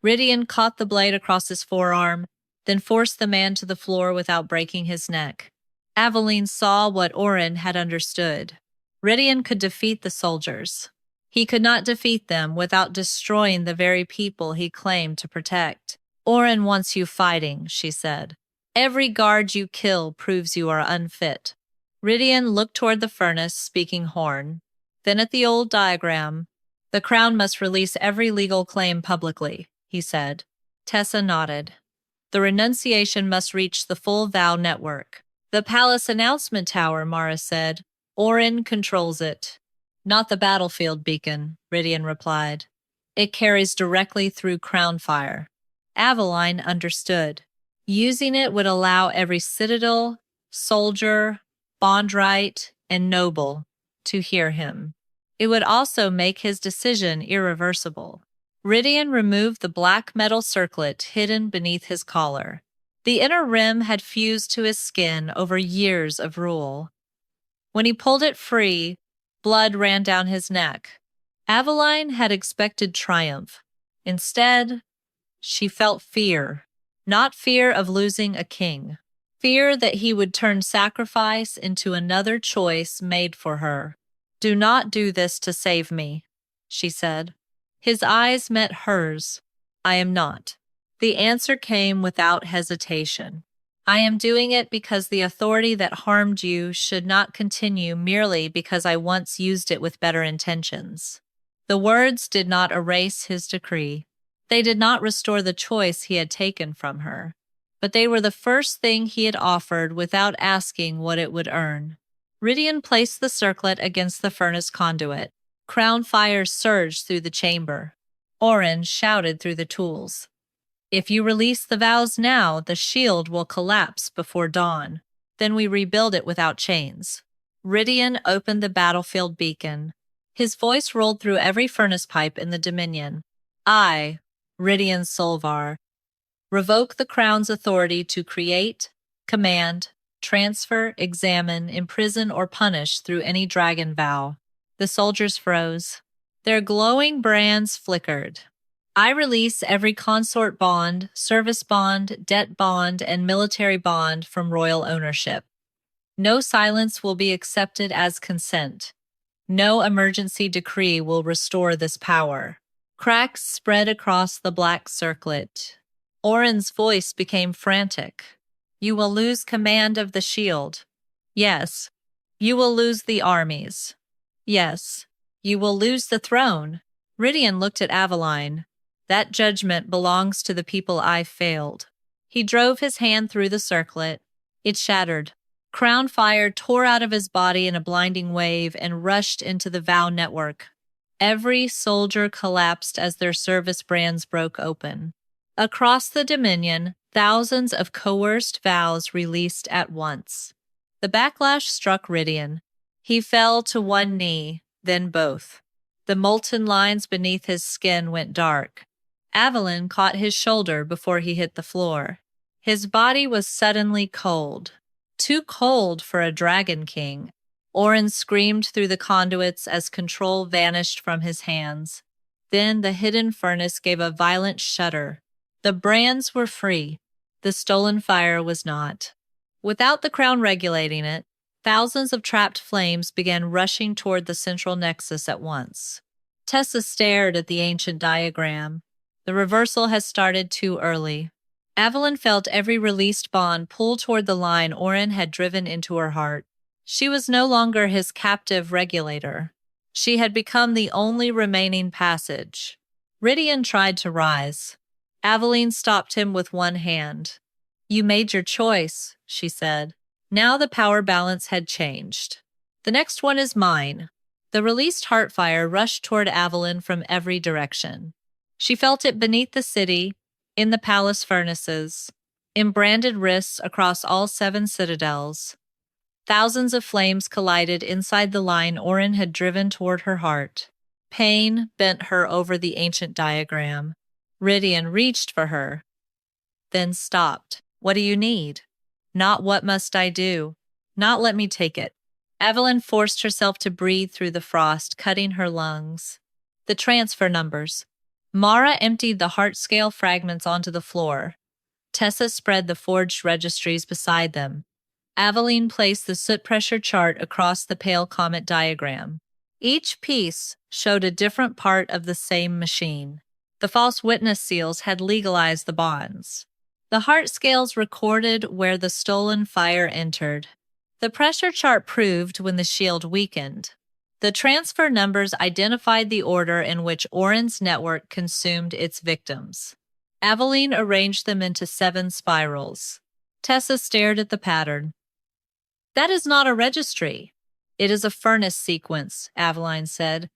Rhydian caught the blade across his forearm, then forced the man to the floor without breaking his neck. Aveline saw what Orin had understood. Rhydian could defeat the soldiers. He could not defeat them without destroying the very people he claimed to protect. Orin wants you fighting, she said. Every guard you kill proves you are unfit. Rhydian looked toward the furnace, speaking horn. Then at the old diagram. The crown must release every legal claim publicly, he said. Tessa nodded. The renunciation must reach the full vow network. The palace announcement tower, Mara said. Orin controls it. Not the battlefield beacon, Rhydian replied. It carries directly through crown fire. Aveline understood. Using it would allow every citadel, soldier, bondrite, and noble to hear him. It would also make his decision irreversible. Rhydian removed the black metal circlet hidden beneath his collar. The inner rim had fused to his skin over years of rule. When he pulled it free, Blood ran down his neck. Aveline had expected triumph. Instead, she felt fear. Not fear of losing a king. Fear that he would turn sacrifice into another choice made for her. "Do not do this to save me," she said. His eyes met hers. "I am not." The answer came without hesitation. "I am doing it because the authority that harmed you should not continue merely because I once used it with better intentions." The words did not erase his decree. They did not restore the choice he had taken from her. But they were the first thing he had offered without asking what it would earn. Rhydian placed the circlet against the furnace conduit. Crown fire surged through the chamber. Oren shouted through the tools. "If you release the vows now, the shield will collapse before dawn. Then we rebuild it without chains." Rhydian opened the battlefield beacon. His voice rolled through every furnace pipe in the Dominion. "I, Rhydian Solvar, revoke the Crown's authority to create, command, transfer, examine, imprison, or punish through any dragon vow." The soldiers froze. Their glowing brands flickered. "I release every consort bond, service bond, debt bond, and military bond from royal ownership. No silence will be accepted as consent. No emergency decree will restore this power." Cracks spread across the black circlet. Oren's voice became frantic. "You will lose command of the shield. Yes. You will lose the armies. Yes. You will lose the throne." Rhydian looked at Aveline. "That judgment belongs to the people I failed." He drove his hand through the circlet. It shattered. Crown fire tore out of his body in a blinding wave and rushed into the vow network. Every soldier collapsed as their service brands broke open. Across the Dominion, thousands of coerced vows released at once. The backlash struck Rhydian. He fell to one knee, then both. The molten lines beneath his skin went dark. Aveline caught his shoulder before he hit the floor. His body was suddenly cold. Too cold for a Dragon King. Oren screamed through the conduits as control vanished from his hands. Then the hidden furnace gave a violent shudder. The brands were free. The stolen fire was not. Without the Crown regulating it, thousands of trapped flames began rushing toward the central nexus at once. Tessa stared at the ancient diagram. The reversal had started too early. Aveline felt every released bond pull toward the line Oren had driven into her heart. She was no longer his captive regulator. She had become the only remaining passage. Rhydian tried to rise. Aveline stopped him with one hand. "You made your choice," she said. Now the power balance had changed. "The next one is mine." The released heartfire rushed toward Aveline from every direction. She felt it beneath the city, in the palace furnaces, in branded wrists across all 7 citadels. Thousands of flames collided inside the line Oren had driven toward her heart. Pain bent her over the ancient diagram. Rhydian reached for her, then stopped. "What do you need?" "Not what must I do. Not let me take it." Aveline forced herself to breathe through the frost, cutting her lungs. The transfer numbers. Mara emptied the heart scale fragments onto the floor. Tessa spread the forged registries beside them. Aveline placed the soot pressure chart across the pale comet diagram. Each piece showed a different part of the same machine. The false witness seals had legalized the bonds. The heart scales recorded where the stolen fire entered. The pressure chart proved when the shield weakened. The transfer numbers identified the order in which Oren's network consumed its victims. Aveline arranged them into 7 spirals. Tessa stared at the pattern. "That is not a registry. It is a furnace sequence," Aveline said.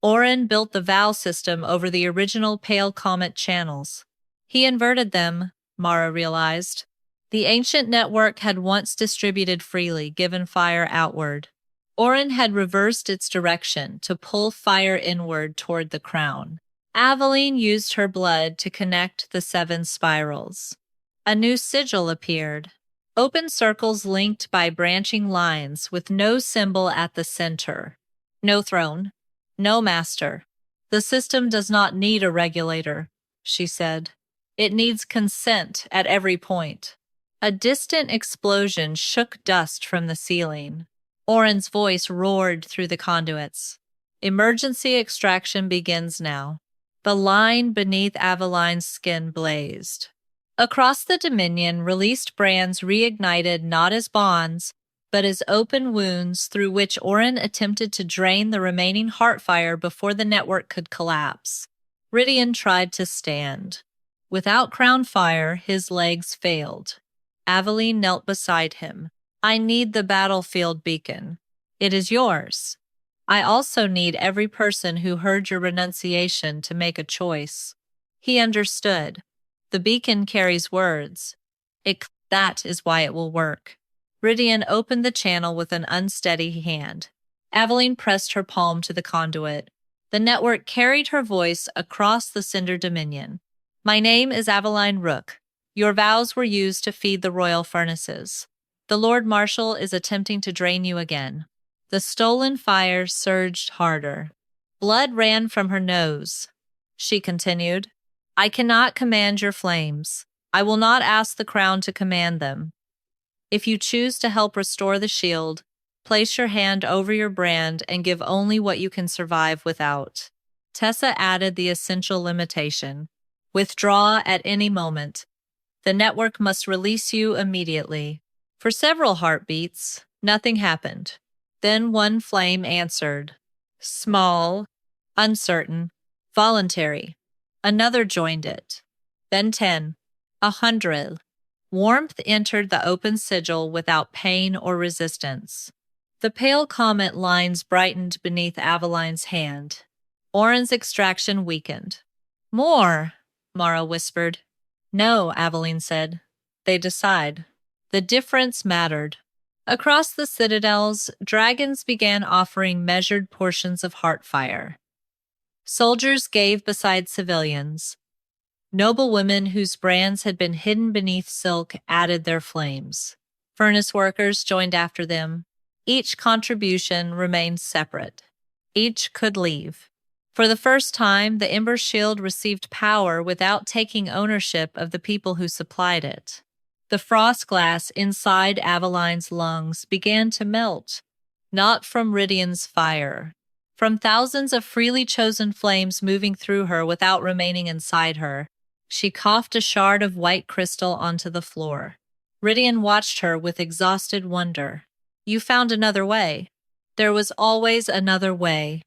Oren built the vow system over the original pale comet channels. He inverted them, Mara realized. The ancient network had once distributed freely, given fire outward. Oren had reversed its direction to pull fire inward toward the crown. Aveline used her blood to connect the 7 spirals. A new sigil appeared. Open circles linked by branching lines with no symbol at the center. No throne. No master. The system does not need a regulator, she said. It needs consent at every point. A distant explosion shook dust from the ceiling. Oren's voice roared through the conduits. Emergency extraction begins now. The line beneath Aveline's skin blazed. Across the Dominion, released brands reignited not as bonds, but as open wounds through which Oren attempted to drain the remaining heart fire before the network could collapse. Rhydian tried to stand. Without crown fire, his legs failed. Aveline knelt beside him. I need the battlefield beacon. It is yours. I also need every person who heard your renunciation to make a choice. He understood. The beacon carries words. That is why it will work. Rhydian opened the channel with an unsteady hand. Aveline pressed her palm to the conduit. The network carried her voice across the Cinder Dominion. My name is Aveline Rook. Your vows were used to feed the royal furnaces. The Lord Marshal is attempting to drain you again. The stolen fire surged harder. Blood ran from her nose. She continued, I cannot command your flames. I will not ask the crown to command them. If you choose to help restore the shield, place your hand over your brand and give only what you can survive without. Tessa added the essential limitation. Withdraw at any moment. The network must release you immediately. For several heartbeats, nothing happened. Then one flame answered. Small, uncertain, voluntary. Another joined it. Then 10, 100. Warmth entered the open sigil without pain or resistance. The pale comet lines brightened beneath Aveline's hand. Oren's extraction weakened. More, Mara whispered. No, Aveline said. They decide. The difference mattered. Across the citadels, dragons began offering measured portions of heartfire. Soldiers gave beside civilians. Noble women whose brands had been hidden beneath silk added their flames. Furnace workers joined after them. Each contribution remained separate. Each could leave. For the first time, the Ember Shield received power without taking ownership of the people who supplied it. The Frostglass inside Aveline's lungs began to melt, not from Rhydian's fire, from thousands of freely chosen flames moving through her without remaining inside her. She coughed a shard of white crystal onto the floor. Rhydian watched her with exhausted wonder. You found another way. There was always another way.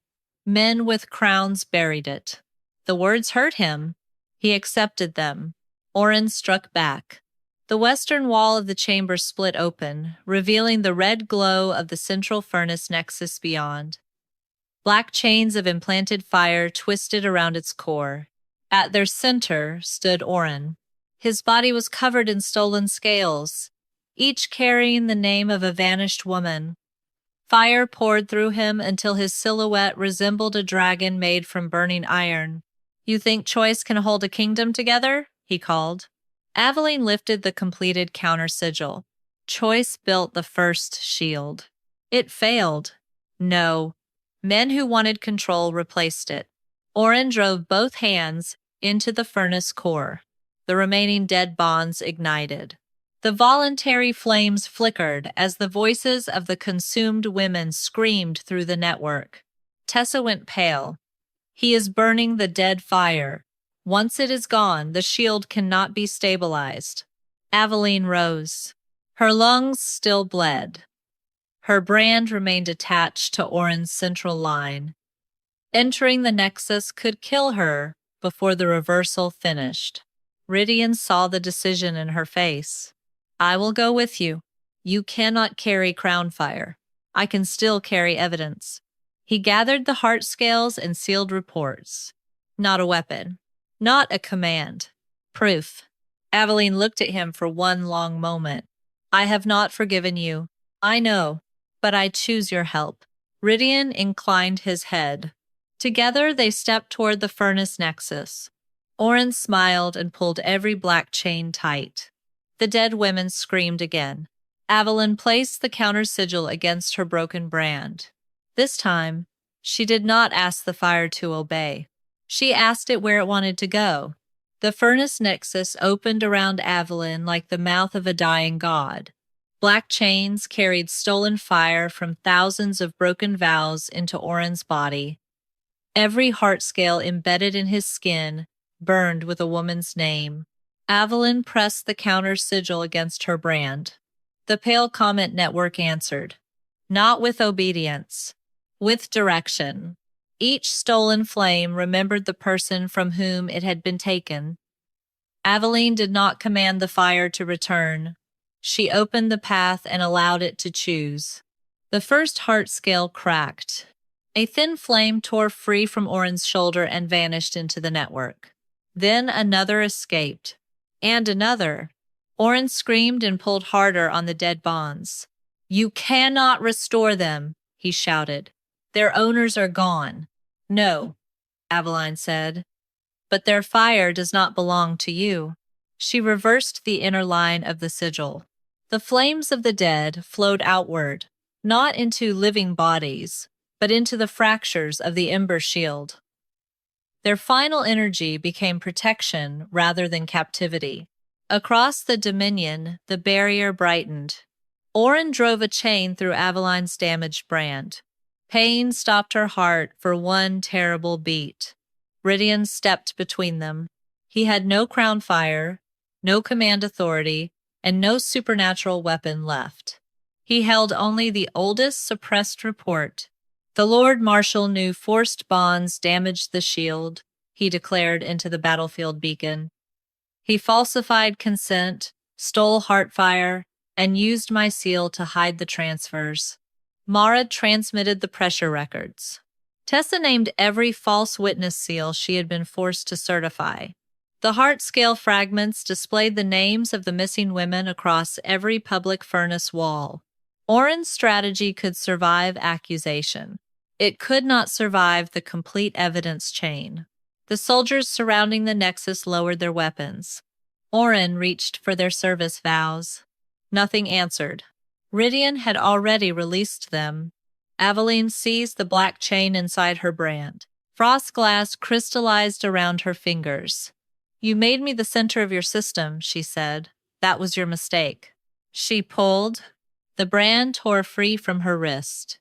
Men with crowns buried it. The words hurt him. He accepted them. Oren struck back. The western wall of the chamber split open, revealing the red glow of the central furnace nexus beyond. Black chains of implanted fire twisted around its core. At their center stood Oren. His body was covered in stolen scales, each carrying the name of a vanished woman. Fire poured through him until his silhouette resembled a dragon made from burning iron. You think choice can hold a kingdom together? He called. Aveline lifted the completed counter-sigil. Choice built the first shield. It failed. No. Men who wanted control replaced it. Oren drove both hands into the furnace core. The remaining dead bonds ignited. The voluntary flames flickered as the voices of the consumed women screamed through the network. Tessa went pale. He is burning the dead fire. Once it is gone, the shield cannot be stabilized. Aveline rose. Her lungs still bled. Her brand remained attached to Oren's central line. Entering the nexus could kill her before the reversal finished. Rhydian saw the decision in her face. I will go with you. You cannot carry crown fire. I can still carry evidence. He gathered the heart scales and sealed reports. Not a weapon. Not a command. Proof. Aveline looked at him for one long moment. I have not forgiven you. I know, but I choose your help. Rhydian inclined his head. Together they stepped toward the furnace nexus. Oren smiled and pulled every black chain tight. The dead women screamed again. Aveline placed the counter-sigil against her broken brand. This time, She did not ask the fire to obey. She asked it where it wanted to go. The furnace nexus opened around Aveline like the mouth of a dying god. Black chains carried stolen fire from thousands of broken vows into Oren's body. Every heart scale embedded in his skin burned with a woman's name. Aveline pressed the counter sigil against her brand. The Pale Comet Network answered, not with obedience, with direction. Each stolen flame remembered the person from whom it had been taken. Aveline did not command the fire to return. She opened the path and allowed it to choose. The first heart scale cracked. A thin flame tore free from Oren's shoulder and vanished into the network. Then another escaped. And another. Oren screamed and pulled harder on the dead bonds. You cannot restore them, he shouted. Their owners are gone. No, Aveline said. But their fire does not belong to you. She reversed the inner line of the sigil. The flames of the dead flowed outward, not into living bodies, but into the fractures of the ember shield. Their final energy became protection rather than captivity. Across the Dominion, the barrier brightened. Oren drove a chain through Aveline's damaged brand. Pain stopped her heart for one terrible beat. Rhydian stepped between them. He had no crown fire, no command authority, and no supernatural weapon left. He held only the oldest suppressed report. The Lord Marshal knew forced bonds damaged the shield, he declared into the battlefield beacon. He falsified consent, stole heartfire, and used my seal to hide the transfers. Mara transmitted the pressure records. Tessa named every false witness seal she had been forced to certify. The heart scale fragments displayed the names of the missing women across every public furnace wall. Oren's strategy could survive accusation. It could not survive the complete evidence chain. The soldiers surrounding the nexus lowered their weapons. Oren reached for their service vows. Nothing answered. Rhydian had already released them. Aveline seized the black chain inside her brand. Frostglass crystallized around her fingers. You made me the center of your system, she said. That was your mistake. She pulled. The brand tore free from her wrist.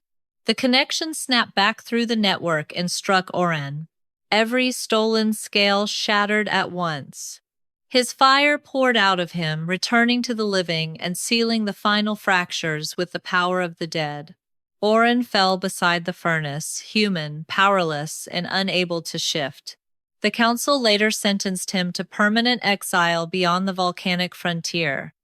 The connection snapped back through the network and struck Oren. Every stolen scale shattered at once. His fire poured out of him, returning to the living and sealing the final fractures with the power of the dead. Oren fell beside the furnace, human, powerless, and unable to shift. The council later sentenced him to permanent exile beyond the volcanic frontier.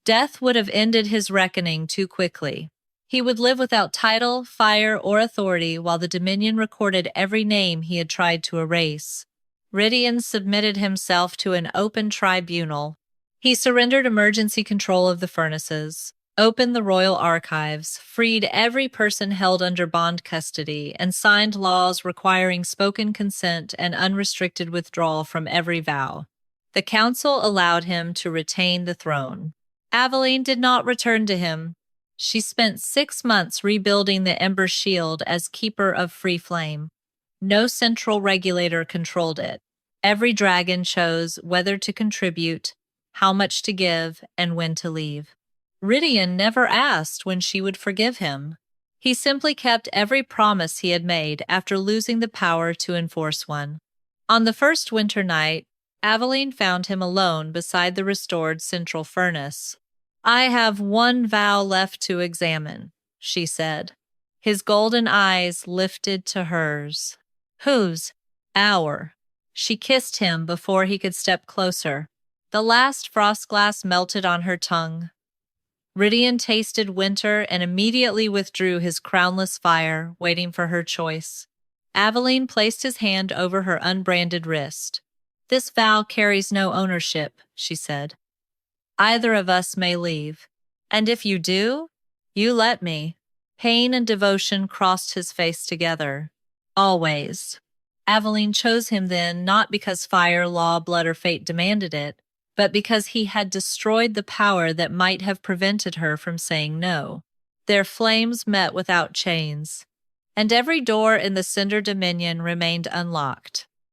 Death would have ended his reckoning too quickly. He would live without title, fire, or authority while the Dominion recorded every name he had tried to erase. Rhydian submitted himself to an open tribunal. He surrendered emergency control of the furnaces, opened the royal archives, freed every person held under bond custody, and signed laws requiring spoken consent and unrestricted withdrawal from every vow. The council allowed him to retain the throne. Aveline did not return to him. She spent 6 months rebuilding the Ember Shield as keeper of Free Flame. No central regulator controlled it. Every dragon chose whether to contribute, how much to give, and when to leave. Rhydian never asked when she would forgive him. He simply kept every promise he had made after losing the power to enforce one. On the first winter night, Aveline found him alone beside the restored central furnace. I have one vow left to examine, she said. His golden eyes lifted to hers. Whose? Our. She kissed him before he could step closer. The last frostglass melted on her tongue. Rhydian tasted winter and immediately withdrew his crownless fire, waiting for her choice. Aveline placed his hand over her unbranded wrist. This vow carries no ownership, she said. Either of us may leave. And if you do, you let me. Pain and devotion crossed his face together. Always. Aveline chose him then not because fire, law, blood, or fate demanded it, but because he had destroyed the power that might have prevented her from saying no. Their flames met without chains. and every door in the Cinder Dominion remained unlocked.